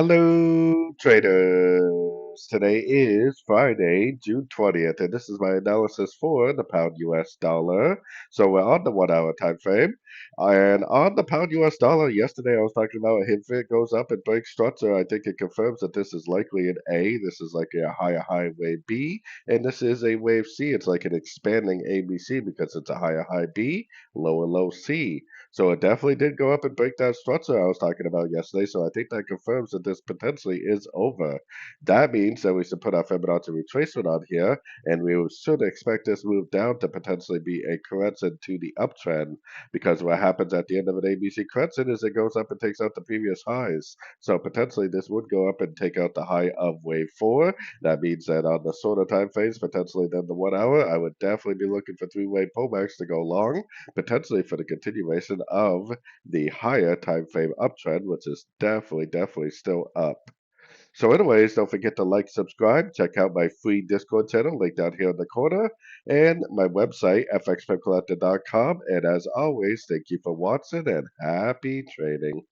Hello, traders. Today is Friday, June 20th, and this is my analysis for the pound US dollar. So we're on the 1 hour time frame. And on the pound US dollar, yesterday I was talking about if it goes up and breaks structure, I think it confirms that this is likely an A. This is like a higher high wave B, and this is a wave C. It's like an expanding ABC because it's a higher high B, lower low C. So it definitely did go up and break that structure I was talking about yesterday. So I think that confirms that this potentially is over. That means that we should put our Fibonacci retracement on here, and we should expect this move down to potentially be a correction to the uptrend. Because what happens at the end of an ABC correction is it goes up and takes out the previous highs. So potentially this would go up and take out the high of wave four. That means that on the shorter time phase, potentially then the 1 hour, I would definitely be looking for three-way pullbacks to go long, potentially for the continuation of the higher time frame uptrend, which is definitely still up. So anyways, don't forget to like, subscribe, check out my free Discord channel, link down here in the corner, and my website, fxpipcollector.com. And as always, thank you for watching and happy trading.